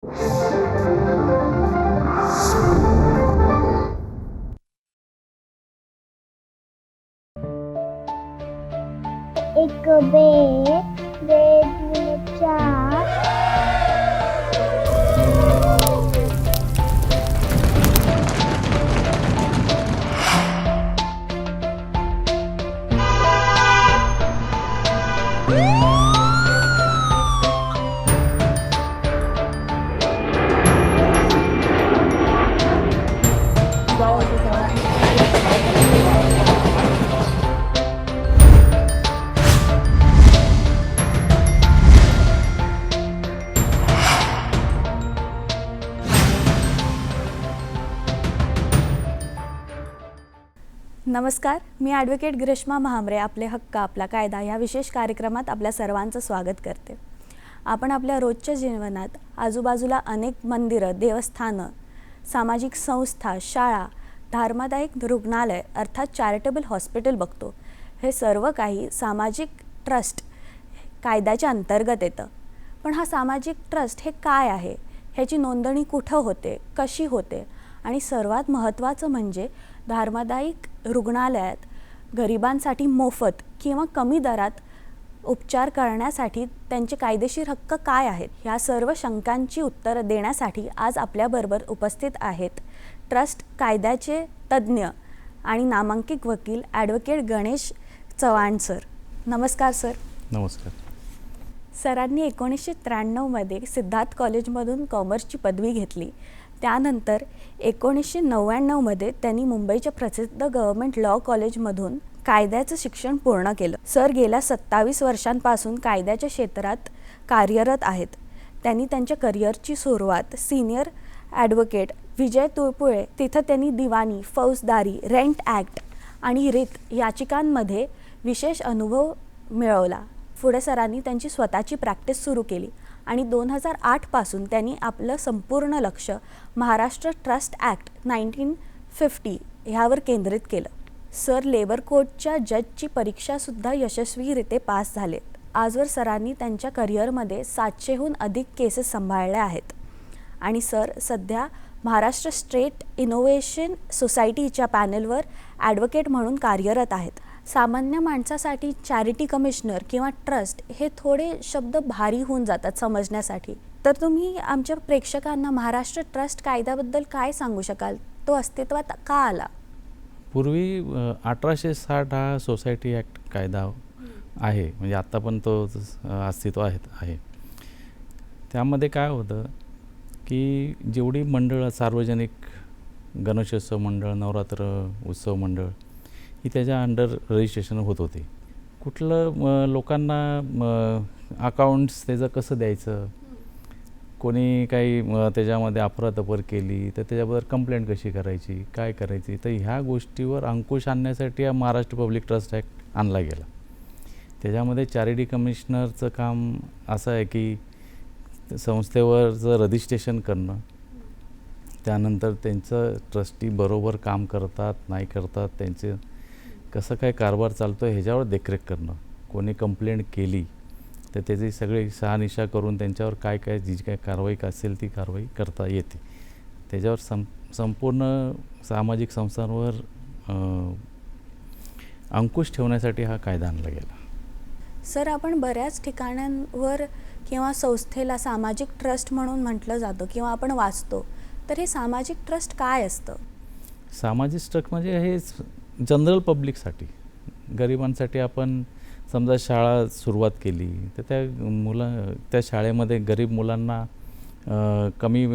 एक bed, bed चार. नमस्कार, मी ॲडव्होकेट ग्रीष्मा महामरे आपले हक्क आपला कायदा ह्या विशेष कार्यक्रमात आपल्या सर्वांचं स्वागत करते. आपण आपल्या रोजच्या जीवनात आजूबाजूला अनेक मंदिरं, देवस्थानं, सामाजिक संस्था, शाळा, धर्मादायक रुग्णालय अर्थात चॅरिटेबल हॉस्पिटल बघतो. हे सर्व काही सामाजिक ट्रस्ट कायद्याच्या अंतर्गत येतं. पण हा सामाजिक ट्रस्ट हे काय आहे, ह्याची नोंदणी कुठं होते, कशी होते आणि सर्वात महत्त्वाचं म्हणजे धर्मादायक रुग्णालयात गरिबांसाठी मोफत किंवा कमी दरात उपचार करण्यासाठी त्यांचे कायदेशीर हक्क काय आहेत, ह्या सर्व शंकांची उत्तरं देण्यासाठी आज आपल्याबरोबर उपस्थित आहेत ट्रस्ट कायद्याचे तज्ज्ञ आणि नामांकित वकील ॲडव्होकेट गणेश चव्हाण सर. नमस्कार सर. नमस्कार. सरांनी 1993मध्ये सिद्धार्थ कॉलेजमधून कॉमर्सची पदवी घेतली. त्यानंतर 1999मध्ये त्यांनी मुंबईच्या प्रसिद्ध गव्हर्नमेंट लॉ कॉलेजमधून कायद्याचं शिक्षण पूर्ण केलं. सर गेल्या 27 वर्षांपासून कायद्याच्या क्षेत्रात कार्यरत आहेत. त्यांनी त्यांच्या करिअरची सुरुवात सिनियर ॲडव्होकेट विजय तुळपुळे तिथं त्यांनी दिवाणी, फौजदारी, रेंट ॲक्ट आणि रिट याचिकांमध्ये विशेष अनुभव मिळवला. पुढे सरांनी त्यांची स्वतःची प्रॅक्टिस सुरू केली आणि 2008 पासून त्यांनी आपलं संपूर्ण लक्ष महाराष्ट्र ट्रस्ट ॲक्ट 1950 ह्यावर केंद्रित केलं. सर लेबर कोर्टच्या जजची परीक्षासुद्धा यशस्वीरित्या पास झाले. आजवर सरांनी त्यांच्या करिअरमध्ये 700हून अधिक केसेस सांभाळल्या आहेत आणि सर सध्या महाराष्ट्र स्टेट इनोव्हेशन सोसायटीच्या पॅनलवर ॲडव्होकेट म्हणून कार्यरत आहेत. सामान्य माणसासाठी चॅरिटी कमिशनर किंवा ट्रस्ट हे थोडे शब्द भारी होऊन जातात समजण्यासाठी. तर तुम्ही आमच्या प्रेक्षकांना महाराष्ट्र ट्रस्ट कायद्याबद्दल काय सांगू शकाल? तो अस्तित्वात का आला? पूर्वी 1860 हा सोसायटी ॲक्ट कायदा आहे, म्हणजे आत्ता पण तो अस्तित्व आहे. त्यामध्ये काय होतं की जेवढी मंडळं, सार्वजनिक गणेशोत्सव मंडळ, नवरात्र उत्सव मंडळ ही त्याच्या अंडर रजिस्ट्रेशन होत होते. कुठलं लोकांना अकाउंट्स त्याचं कसं द्यायचं, कोणी काही त्याच्यामध्ये अफरातफर केली तर त्याच्याबद्दल कंप्लेंट कशी करायची, काय करायची, तर ह्या गोष्टीवर अंकुश आणण्यासाठी हा महाराष्ट्र पब्लिक ट्रस्ट ॲक्ट आणला गेला. त्याच्यामध्ये चॅरिटी कमिशनरचं काम असं आहे की संस्थेवरचं रजिस्ट्रेशन करणं, त्यानंतर त्यांचं ट्रस्टी बरोबर काम करतात नाही करतात, त्यांचे कसं काय कारभार चालतो आहे ह्याच्यावर देखरेख करणं. कोणी कंप्लेंट केली तर त्याची सगळी शहानिशा करून त्यांच्यावर काय काय जी काय कारवाई असेल ती कारवाई करता येते. त्याच्यावर संपूर्ण सामाजिक संस्थांवर अंकुश ठेवण्यासाठी हा कायदा आणला गेला. सर आपण बऱ्याच ठिकाणांवर किंवा संस्थेला सामाजिक ट्रस्ट म्हणून म्हटलं जातं किंवा आपण वाचतो, तर हे सामाजिक ट्रस्ट काय असतं? सामाजिक ट्रस्ट म्हणजे हे जनरल पब्लिकसाठी, गरिबांसाठी. आपण समजा शाळा सुरुवात केली तर त्या शाळेमध्ये गरीब मुलांना कमी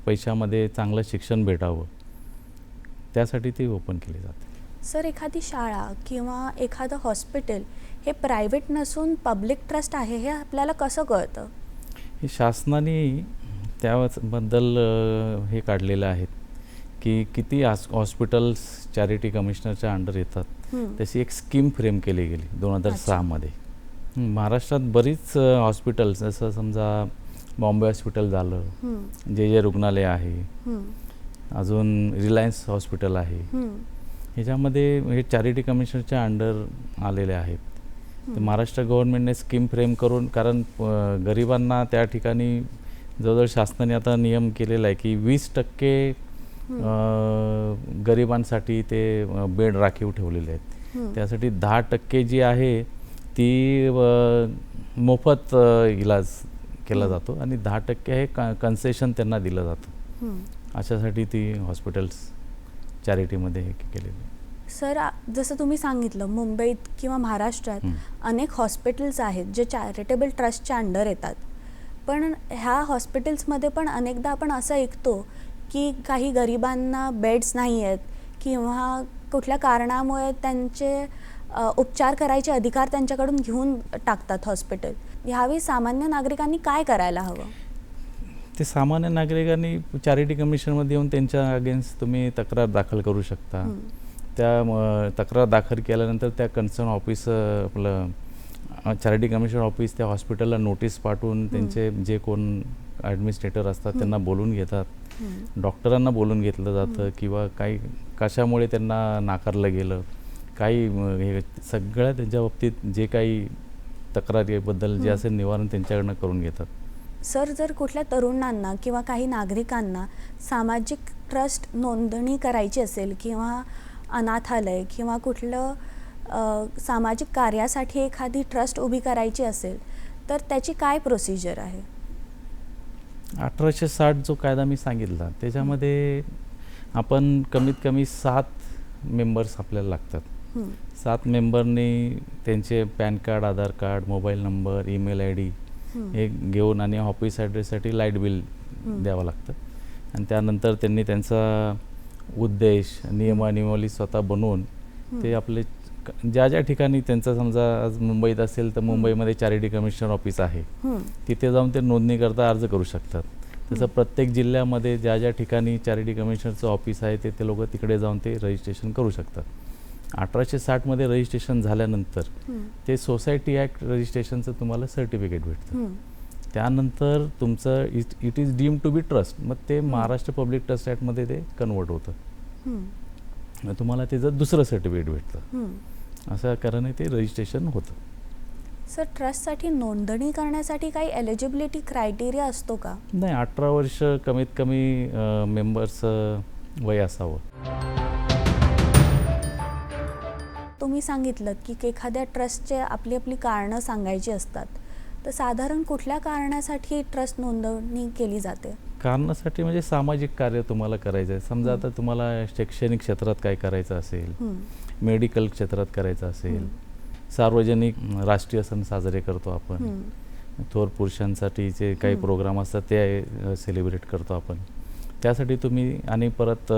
पैशामध्ये चांगलं शिक्षण भेटावं त्यासाठी ती ओपन केली जाते. सर एखादी शाळा किंवा एखादं हॉस्पिटल हे प्रायव्हेट नसून पब्लिक ट्रस्ट आहे हे आपल्याला कसं कळतं? हे शासनाने त्याबद्दल हे काढलेलं आहेत की किती हॉस्पिटल्स चॅरिटी कमिशनरच्या अंडर येतात, तशी एक स्कीम फ्रेम केली गेली 2006मध्ये. महाराष्ट्रात बरीच हॉस्पिटल्स, जसं समजा बॉम्बे हॉस्पिटल झालं, जे रुग्णालय आहे, अजून रिलायन्स हॉस्पिटल आहे, ह्याच्यामध्ये हे चॅरिटी कमिशनरच्या अंडर आलेले आहेत. तर महाराष्ट्र गव्हर्नमेंटने स्कीम फ्रेम करून, कारण गरिबांना त्या ठिकाणी जवळजवळ शासनाने आता नियम केलेला आहे की 20% गरिबांसाठी ते बेड राखीव ठेवलेले आहेत. त्यासाठी 10% जी आहे ती मोफत इलाज केला जातो आणि 10% हे कन्सेशन त्यांना दिलं जातं. अशासाठी ती हॉस्पिटल्स चॅरिटीमध्ये हे केलेली आहे. सर, जसं तुम्ही सांगितलं, मुंबईत किंवा महाराष्ट्रात अनेक हॉस्पिटल्स आहेत जे चॅरिटेबल ट्रस्टच्या अंडर येतात. पण ह्या हॉस्पिटल्समध्ये पण अनेकदा आपण असं ऐकतो की काही गरिबांना बेड्स नाही आहेत किंवा कुठल्या कारणामुळे त्यांचे उपचार करायचे अधिकार त्यांच्याकडून घेऊन टाकतात हॉस्पिटल. ह्यावेळी सामान्य नागरिकांनी काय करायला हवं? ते सामान्य नागरिकांनी चॅरिटी कमिशनमध्ये येऊन त्यांच्या अगेन्स्ट तुम्ही तक्रार दाखल करू शकता. त्या तक्रार दाखल केल्यानंतर त्या कन्सर्न ऑफिस आपलं चॅरिटी कमिशन ऑफिस त्या हॉस्पिटलला नोटीस पाठवून त्यांचे जे कोण ॲडमिनिस्ट्रेटर असतात त्यांना बोलून घेतात. डॉक्टरांना बोलून घेतलं जातं किंवा काही कशामुळे त्यांना नाकारलं गेलं, काही हे सगळ्या त्यांच्या बाबतीत जे काही तक्रारीबद्दल जे असेल निवारण त्यांच्याकडनं करून घेतात. सर, जर कुठल्या तरुणांना किंवा काही नागरिकांना सामाजिक ट्रस्ट नोंदणी करायची असेल किंवा अनाथालय किंवा कुठलं सामाजिक कार्यासाठी एखादी ट्रस्ट उभी करायची असेल तर त्याची काय प्रोसिजर आहे? 1860 जो कायदा मी सांगितला त्याच्यामध्ये आपण कमीत कमी 7 मेंबर्स आपल्याला लागतात. 7 मेंबरनी त्यांचे PAN card, Aadhaar card, mobile number, email ID हे घेऊन आणि ऑफिस ॲड्रेससाठी लाईट बिल द्यावं लागतं. आणि त्यानंतर त्यांनी त्यांचा उद्देश, नियमावली स्वतः बनवून ते आपले ज्या ज्या ठिकाणी त्यांचा समजा आज मुंबईत असेल तर मुंबईमध्ये चॅरिटी कमिशनर ऑफिस आहे, तिथे जाऊन ते नोंदणी करता अर्ज करू शकतात. तसं प्रत्येक जिल्ह्यामध्ये ज्या ज्या ठिकाणी चॅरिटी कमिशनरचं ऑफिस आहे ते लोक तिकडे जाऊन ते रजिस्ट्रेशन करू शकतात. 1860 रजिस्ट्रेशन झाल्यानंतर ते सोसायटी ॲक्ट रजिस्ट्रेशनचं तुम्हाला सर्टिफिकेट भेटतं. त्यानंतर तुमचं it is deemed to be trust, मग ते महाराष्ट्र पब्लिक ट्रस्ट ॲक्टमध्ये ते कन्वर्ट होतं. मग तुम्हाला त्याचं दुसरं सर्टिफिकेट भेटतं. असं कारण ते रजिस्ट्रेशन होतं. सर, ट्रस्टसाठी नोंदणी करण्यासाठी काही एलिजिबिलिटी क्रायटेरिया असतो का? नाही, 18 वर्ष कमीत कमी मेंबर्स वय असावं. तुम्ही सांगितलं की एखाद्या ट्रस्टचे आपली आपली कारणं सांगायची असतात, तर साधारण कुठल्या कारणासाठी ट्रस्ट नोंदणी केली जाते? कारणासाठी म्हणजे सामाजिक कार्य तुम्हाला करायचं आहे. समजा आता तुम्हाला शैक्षणिक क्षेत्रात काय करायचं असेल, मेडिकल क्षेत्रात करायचं असेल, सार्वजनिक राष्ट्रीय सण साजरे करतो आपण, थोर पुरुषांसाठीचे काही प्रोग्राम असतात ते सेलिब्रेट करतो आपण, त्यासाठी तुम्ही आणि परत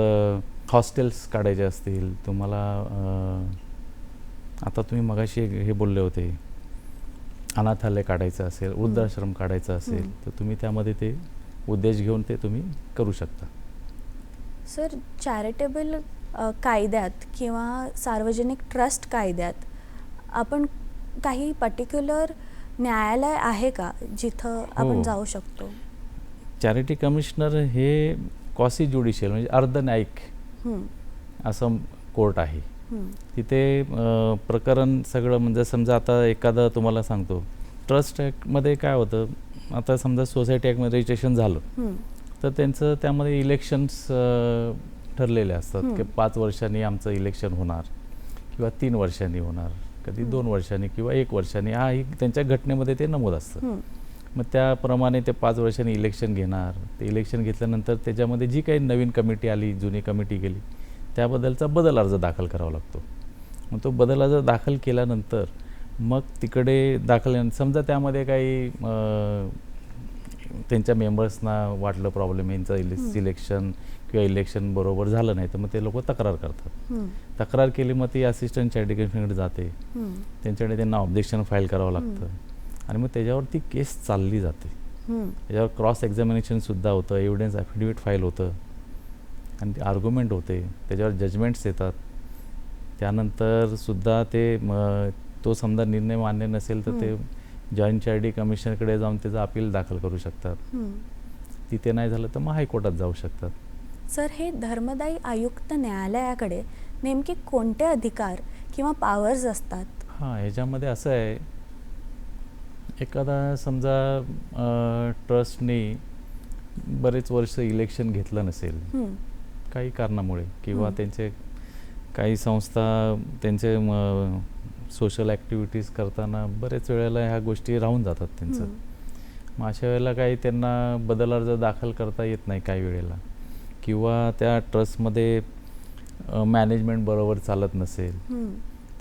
हॉस्टेल्स काढायचे असतील तुम्हाला. आता तुम्ही मगाशी हे बोलले होते, अनाथालय काढायचं असेल, वृद्धाश्रम काढायचं असेल तर तुम्ही त्यामध्ये ते उद्देश घेऊन ते तुम्ही करू शकता. सर, चॅरिटेबल कायद्यात किंवा सार्वजनिक ट्रस्ट कायद्यात आपण काही पर्टिक्युलर न्यायालय आहे का जिथं आपण जाऊ शकतो? चॅरिटी कमिशनर हे क्वासी ज्युडिशियल म्हणजे अर्धन्यायिक असं कोर्ट आहे. तिथे प्रकरण सगळं म्हणजे समजा आता एखादं तुम्हाला सांगतो, ट्रस्ट ॲक्टमध्ये काय होतं, आता समजा सोसायटी ॲक्टमध्ये रजिस्ट्रेशन झालं तर त्यांचं त्यामध्ये इलेक्शन्स ठरलेले असतात की 5 वर्षांनी आमचं इलेक्शन होणार किंवा 3 वर्षांनी होणार, कधी 2 वर्षांनी किंवा 1 वर्षांनी, हा त्यांच्या घटनेमध्ये ते नमूद असतं. मग त्याप्रमाणे ते 5 वर्षांनी इलेक्शन घेणार. ते इलेक्शन घेतल्यानंतर त्याच्यामध्ये जी काही नवीन कमिटी आली, जुनी कमिटी गेली, त्याबद्दलचा बदल अर्ज दाखल करावा लागतो. मग तो बदल अर्ज दाखल केल्यानंतर मग तिकडे समजा त्यामध्ये काही त्यांच्या मेंबर्सना वाटलं प्रॉब्लेम, यांचं सिलेक्शन किंवा इलेक्शन बरोबर झालं नाही तर मग ते लोक तक्रार करतात. तक्रार केली मग ती असिस्टंट चॅरिटी कमिशनरकडे जाते, त्यांच्याकडे त्यांना ऑब्जेक्शन फाईल करावं लागतं आणि मग त्याच्यावर ती केस चालली जाते. त्याच्यावर क्रॉस एक्झामिनेशनसुद्धा होतं, एव्हिडन्स ॲफिडेविट फाईल होतं आणि ते आर्ग्युमेंट होते, त्याच्यावर जजमेंट्स येतात. त्यानंतर सुद्धा ते तो समजा निर्णय मान्य नसेल तर ते जॉईंट चॅरिटी कमिशनरकडे जाऊन त्याचं अपील दाखल करू शकतात. तिथे नाही झालं तर मग हायकोर्टात जाऊ शकतात. सर, हे धर्मदायी आयुक्त न्यायालयाकडे नेमके कोणते अधिकार किंवा पॉवर्स असतात? ह्याच्यामध्ये असं आहे, एखादा समजा ट्रस्टने बरेच वर्ष इलेक्शन घेतलं नसेल हं, काही कारणामुळे, किंवा हं. त्यांचे काही संस्था त्यांचे सोशल ॲक्टिव्हिटीज करताना बरेच वेळेला ह्या गोष्टी राहून जातात त्यांचं. हं, मग अशा वेळेला काही त्यांना बदल अर्ज दाखल करता येत नाही काही वेळेला, किंवा त्या ट्रस्टमध्ये मॅनेजमेंट बरोबर चालत नसेल, हं.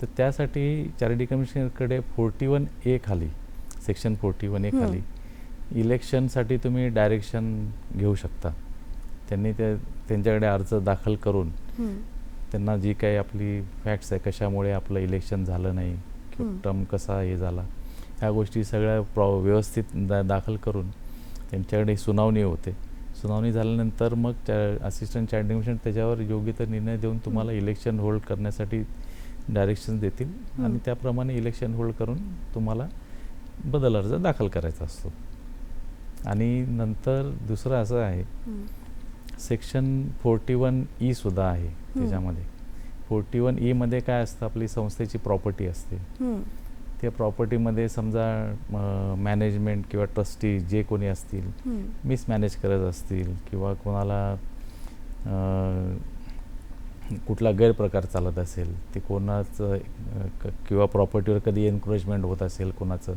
तर त्यासाठी चॅरिटी कमिशनरकडे 41A खाली, सेक्शन 41A खाली इलेक्शनसाठी तुम्ही डायरेक्शन घेऊ शकता. त्यांनी त्यांच्याकडे अर्ज दाखल करून हं, त्यांना जी काही आपली फॅक्ट्स आहे, कशामुळे आपलं इलेक्शन झालं नाही किंवा टर्म कसा हे झाला, ह्या गोष्टी सगळ्या व्यवस्थित दाखल करून त्यांच्याकडे सुनावणी होते. सुनावणी झाल्यानंतर मग असिस्टंट चॅरिटी कमिशनर त्याच्यावर योग्य तो निर्णय देऊन तुम्हाला इलेक्शन होल्ड करण्यासाठी डायरेक्शन देतील आणि त्याप्रमाणे इलेक्शन होल्ड करून तुम्हाला बदल अर्ज दाखल करायचा असतो. आणि नंतर दुसरं असं आहे, हं. सेक्शन 41E सुद्धा आहे त्याच्यामध्ये. 41E मध्ये काय असतं, आपली संस्थेची प्रॉपर्टी असते. हं, त्या प्रॉपर्टीमध्ये समजा मॅनेजमेंट किंवा ट्रस्टी जे कोणी असतील हं. मिसमॅनेज करत असतील, किंवा कोणाला कुठला गैरप्रकार चालत असेल, ते कोणाचं किंवा प्रॉपर्टीवर कधी एन्क्रोचमेंट होत असेल कोणाचं,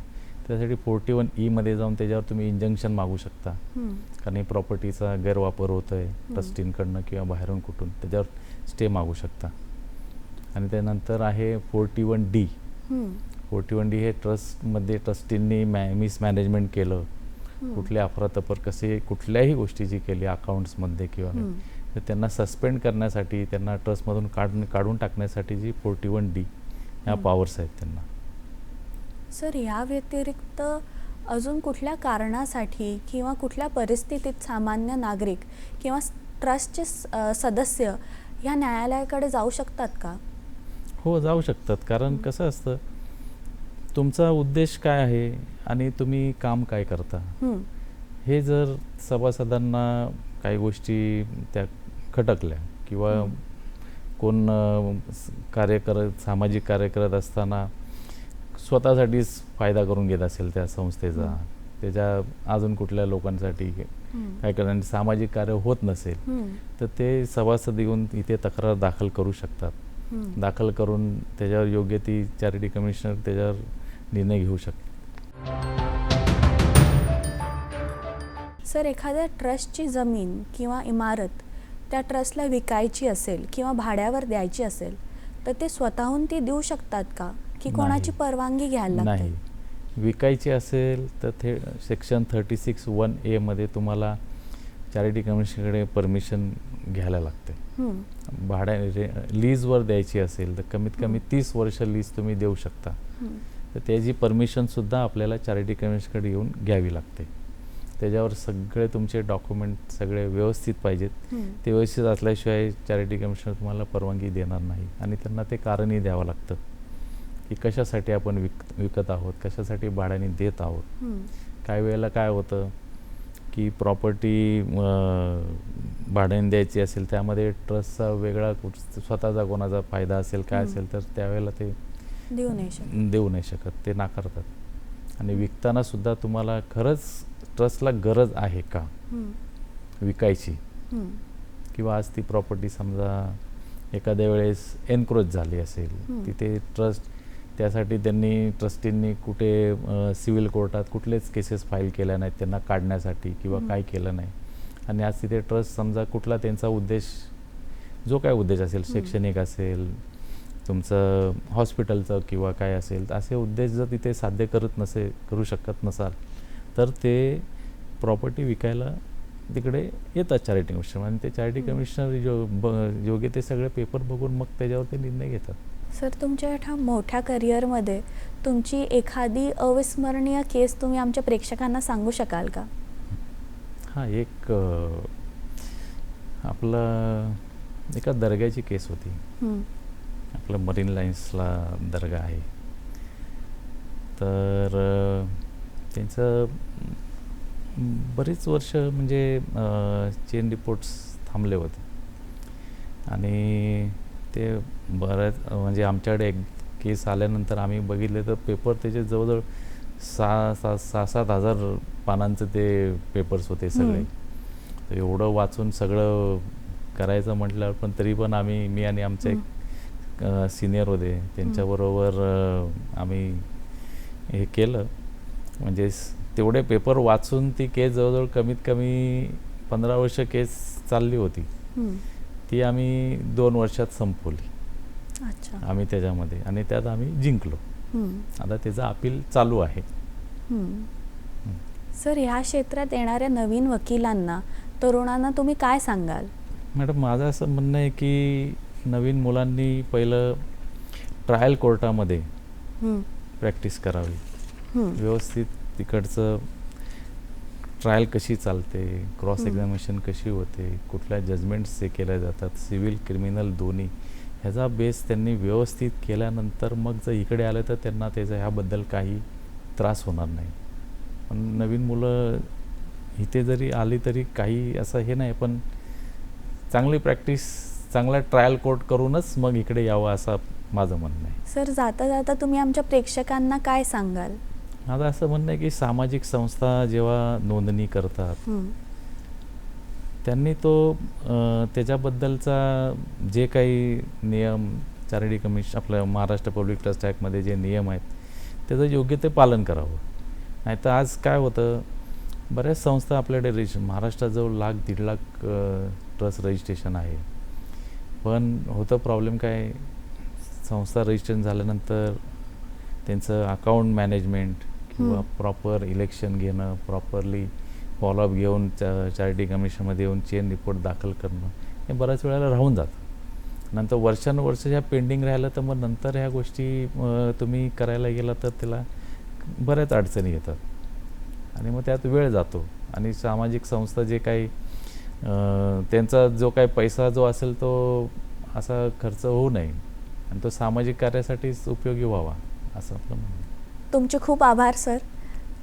त्यासाठी 41E मध्ये जाऊन त्याच्यावर तुम्ही इंजंक्शन मागू शकता. हं. कारण ही प्रॉपर्टीचा गैरवापर होतो आहे ट्रस्टींकडनं किंवा बाहेरून कुठून, त्याच्यावर स्टे मागू शकता. आणि त्यानंतर आहे 41D. हं. 41D हे ट्रस्टमध्ये ट्रस्टींनी मिसमॅनेजमेंट केलं, कुठले अफरातफर कसे कुठल्याही गोष्टीची केली अकाउंट्समध्ये किंवा हं. तर त्यांना सस्पेंड करण्यासाठी, त्यांना ट्रस्टमधून काढून टाकण्यासाठी जी 41D ह्या पॉवर्स आहेत त्यांना. सर, या व्यतिरिक्त अजून कुठल्या कारणासाठी किंवा कुठल्या परिस्थितीत सामान्य नागरिक किंवा ट्रस्टचे सदस्य ह्या न्यायालयाकडे जाऊ शकतात का? हो, जाऊ शकतात. कारण कसं असतं, तुमचा उद्देश काय आहे आणि तुम्ही काम काय करता, हं, हे जर सभासदांना काही गोष्टी त्या खटकल्या, किंवा कोण सामाजिक कार्य करत असताना स्वतःसाठीच फायदा करून घेत असेल त्या संस्थेचा, त्याच्या अजून कुठल्या लोकांसाठी काय करणार, सामाजिक कार्य होत नसेल, तर ते सभासद येऊन इथे तक्रार दाखल करू शकतात. दाखल करून त्याच्यावर योग्य ती चॅरिटी कमिशनर त्याच्यावर निर्णय घेऊ शकतात. सर, एखाद्या ट्रस्टची जमीन किंवा इमारत त्या ट्रस्टला विकायची असेल किंवा भाड्यावर द्यायची असेल, तर ते स्वतःहून ती देऊ शकतात का, की कोणाची परवानगी घ्यायला लागते? नाही, विकायची असेल तर ते सेक्शन 36(1)A मध्ये तुम्हाला चॅरिटी कमिशनकडे परमिशन घ्यायला लागते. लीजवर द्यायची असेल तर कमीत कमी 30 वर्ष लीज तुम्ही देऊ शकता. तर त्याची परमिशनसुद्धा आपल्याला चॅरिटी कमिशनकडे येऊन घ्यावी लागते. त्याच्यावर सगळे तुमचे डॉक्युमेंट सगळे व्यवस्थित पाहिजेत. ते व्यवस्थित असल्याशिवाय चॅरिटी कमिशनर तुम्हाला परवानगी देणार नाही. आणि त्यांना ते कारणही द्यावं लागतं की कशासाठी आपण विकत आहोत, कशासाठी भाड्याने देत आहोत. काही वेळेला काय होतं की प्रॉपर्टी भाड्याने द्यायची असेल, त्यामध्ये ट्रस्टचा वेगळा स्वतःचा कोणाचा फायदा असेल काय असेल, तर त्यावेळेला ते देऊ नाही शकत, ते नाकारतात. आणि विकताना सुद्धा तुम्हाला खरंच ट्रस्टला गरज आहे का विकायची, किंवा आज ती प्रॉपर्टी समजा एखाद्या वेळेस एन्क्रोच झाली असेल, तिथे ट्रस्ट त्यासाठी ट्रस्टींनी कुठे सिव्हिल कोर्टात कुठलेच केसेस फाईल केल्या नाहीत त्यांना काढण्यासाठी किंवा काय केलं नाही, आणि आज तिथे ट्रस्ट समजा कुठला त्यांचा उद्देश जो काय उद्देश असेल, शैक्षणिक असेल, तुमचं हॉस्पिटलचं किंवा काय असेल, असे उद्देश जर तिथे साध्य करू शकत नसाल, तर ते प्रॉपर्टी विकायला तिकडे येतात चॅरिटी कमिशनर. आणि ते चॅरिटी कमिशनर योग्य ते सगळे पेपर बघून मग त्याच्यावर ते निर्णय घेतात. सर, तुमच्या ह्या मोठ्या करिअरमध्ये तुमची एखादी अविस्मरणीय केस तुम्ही आमच्या प्रेक्षकांना सांगू शकाल का? हां, एक आपलं एका दर्ग्याची केस होती. आपलं मरीन लाईन्सला दर्गा आहे, तर त्यांचं बरीच वर्ष म्हणजे चेन रिपोर्ट्स थांबले होते. आणि ते बऱ्याच म्हणजे आमच्याकडे एक केस आल्यानंतर आम्ही बघितले तर पेपर त्याचे जवळजवळ 6,000 पानांचे ते पेपर्स होते सगळे. तर एवढं वाचून सगळं करायचं म्हटल्यावर पण तरी पण मी आणि आमचे एक सिनियर होते त्यांच्याबरोबर आम्ही हे केलं. म्हणजे तेवढे पेपर वाचून ती केस जवळजवळ कमीत कमी 15 वर्ष केस चालली होती. ती आम्ही 2 वर्षात संपवली. अच्छा. आम्ही त्याच्यामध्ये आणि त्यात आम्ही जिंकलो. आता त्याचं अपील चालू आहे. सर, ह्या क्षेत्रात येणाऱ्या नवीन वकिलांना, तरुणांना तुम्ही काय सांगाल? मॅडम, माझं असं म्हणणं आहे की नवीन मुलांनी पहिलं ट्रायल कोर्टामध्ये प्रॅक्टिस करावी. व्यवस्थित तिकडचं ट्रायल कशी चालते, क्रॉस एक्झामिनेशन कशी होते, कुठल्या जजमेंट्स हे केल्या जातात, सिव्हिल क्रिमिनल दोन्ही, ह्याचा बेस त्यांनी व्यवस्थित केल्यानंतर मग जर इकडे आलं तर त्यांना त्याचा ह्याबद्दल काही त्रास होणार नाही. पण नवीन मुलं इथे जरी आली तरी काही असं हे नाही, पण चांगली प्रॅक्टिस, चांगला ट्रायल कोर्ट करूनच मग इकडे यावं असं माझं म्हणणं आहे. सर, जाता जाता तुम्ही आमच्या प्रेक्षकांना काय सांगाल? माझं असं म्हणणं आहे की सामाजिक संस्था जेव्हा नोंदणी करतात त्यांनी तो त्याच्याबद्दलचा जे काही नियम चॅरिटी कमिशन, आपलं महाराष्ट्र पब्लिक ट्रस्ट ॲक्टमध्ये जे नियम आहेत त्याचं योग्य ते पालन करावं. नाही तर आज काय होतं, बऱ्याच संस्था आपल्याकडे महाराष्ट्रात जवळ 1,00,000-1.5 लाख ट्रस्ट रजिस्ट्रेशन आहे. पण होतं प्रॉब्लेम काय, संस्था रजिस्ट्रेशन झाल्यानंतर त्यांचं अकाउंट मॅनेजमेंट किंवा प्रॉपर इलेक्शन घेणं, प्रॉपरली फॉलोअप घेऊन चॅरिटी कमिशनमध्ये येऊन चेन रिपोर्ट दाखल करणं हे बऱ्याच वेळेला राहून जातं. नंतर वर्षानुवर्ष ह्या पेंडिंग राहिलं तर मग नंतर ह्या गोष्टी तुम्ही करायला गेला तर त्याला बऱ्याच अडचणी येतात आणि मग त्यात वेळ जातो. आणि सामाजिक संस्था जे काही त्यांचा जो काही पैसा जो असेल तो असा खर्च होऊ नये आणि तो सामाजिक कार्यासाठीच उपयोगी व्हावा असं आपलं म्हणणं. तुमचे खूप आभार सर.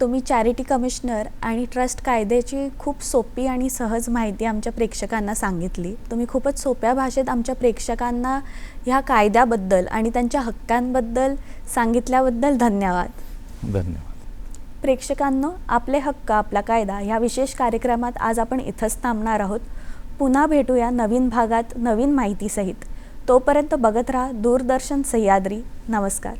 तुम्ही चॅरिटी कमिशनर आणि ट्रस्ट कायद्याची खूप सोपी आणि सहज माहिती आमच्या प्रेक्षकांना सांगितली. तुम्ही खूपच सोप्या भाषेत आमच्या प्रेक्षकांना ह्या कायद्याबद्दल आणि त्यांच्या हक्कांबद्दल सांगितल्याबद्दल धन्यवाद. धन्यवाद. प्रेक्षकांनो, आपले हक्क आपला कायदा ह्या विशेष कार्यक्रमात आज आपण इथंच थांबणार आहोत. पुन्हा भेटूया नवीन भागात नवीन माहितीसहित. तोपर्यंत बघत राहा दूरदर्शन सह्याद्री. नमस्कार.